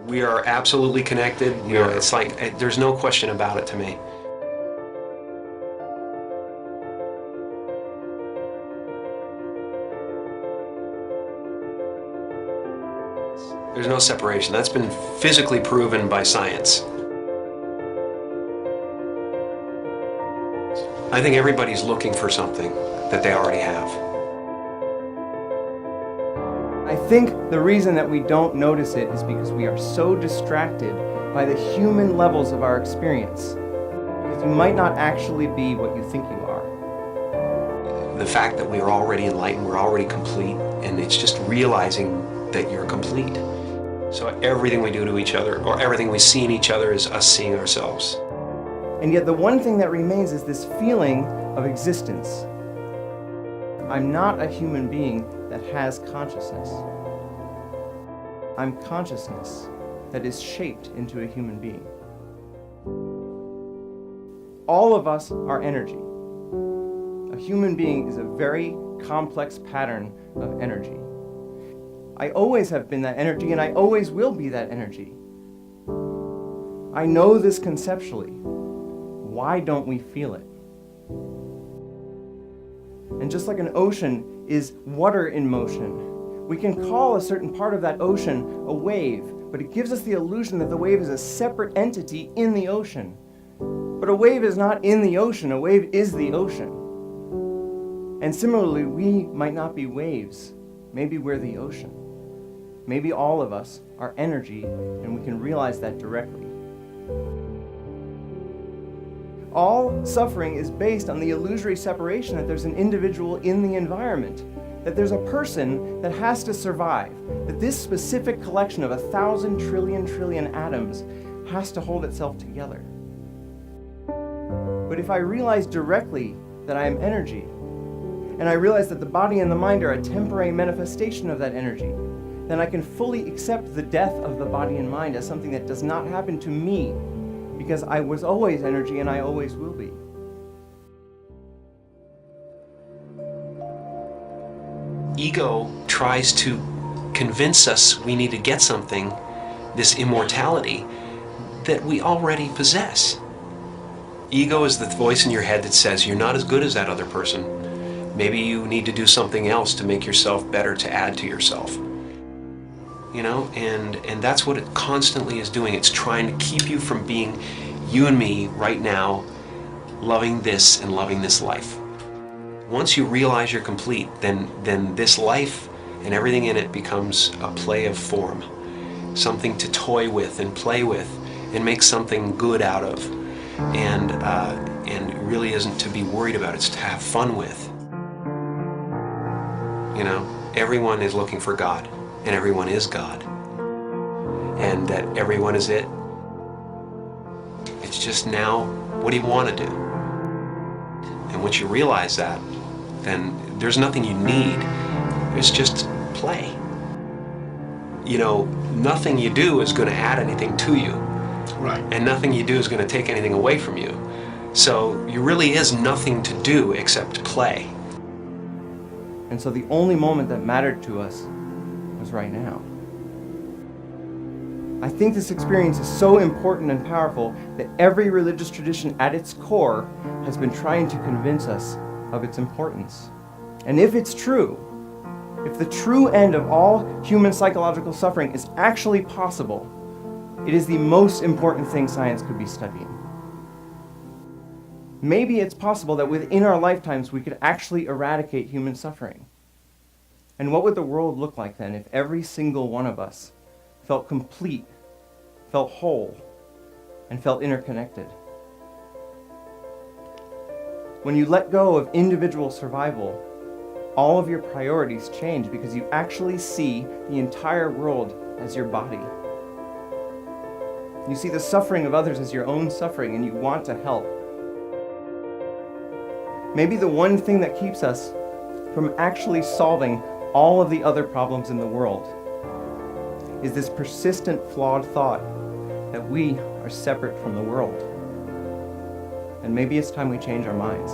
We are absolutely connected. It's like, there's no question about it to me. There's no separation. That's been physically proven by science. I think everybody's looking for something that they already have. I think the reason that we don't notice it is because we are so distracted by the human levels of our experience. Because you might not actually be what you think you are. The fact that we are already enlightened, we're already complete, and it's just realizing that you're complete. So everything we do to each other, or everything we see in each other, is us seeing ourselves. And yet the one thing that remains is this feeling of existence. I'm not a human being that has consciousness. I'm consciousness that is shaped into a human being. All of us are energy. A human being is a very complex pattern of energy. I always have been that energy, and I always will be that energy. I know this conceptually. Why don't we feel it? And just like an ocean is water in motion, we can call a certain part of that ocean a wave, but it gives us the illusion that the wave is a separate entity in the ocean. But a wave is not in the ocean, a wave is the ocean. And similarly, we might not be waves. Maybe we're the ocean. Maybe all of us are energy, and we can realize that directly. All suffering is based on the illusory separation that there's an individual in the environment, that there's a person that has to survive, that this specific collection of 1,000 trillion atoms has to hold itself together. But if I realize directly that I am energy, and I realize that the body and the mind are a temporary manifestation of that energy, then I can fully accept the death of the body and mind as something that does not happen to me, because I was always energy and I always will be. Ego tries to convince us we need to get something, this immortality, that we already possess. Ego is the voice in your head that says you're not as good as that other person. Maybe you need to do something else to make yourself better, to add to yourself. You know, and that's what it constantly is doing. It's trying to keep you from being you and me right now, loving this and loving this life. Once you realize you're complete, then this life and everything in it becomes a play of form, something to toy with and play with and make something good out of, and it really isn't to be worried about. It's to have fun with. You know, everyone is looking for God. And everyone is God. And that everyone is it. It's just now, what do you want to do? And once you realize that, then there's nothing you need. It's just play. You know, nothing you do is going to add anything to you. Right. And nothing you do is going to take anything away from you. So there really is nothing to do except play. And so the only moment that mattered to us was right now. I think this experience is so important and powerful that every religious tradition at its core has been trying to convince us of its importance. And if it's true, if the true end of all human psychological suffering is actually possible, it is the most important thing science could be studying. Maybe it's possible that within our lifetimes we could actually eradicate human suffering. And what would the world look like then if every single one of us felt complete, felt whole, and felt interconnected? When you let go of individual survival, all of your priorities change because you actually see the entire world as your body. You see the suffering of others as your own suffering, and you want to help. Maybe the one thing that keeps us from actually solving all of the other problems in the world is this persistent, flawed thought that we are separate from the world. And maybe it's time we change our minds.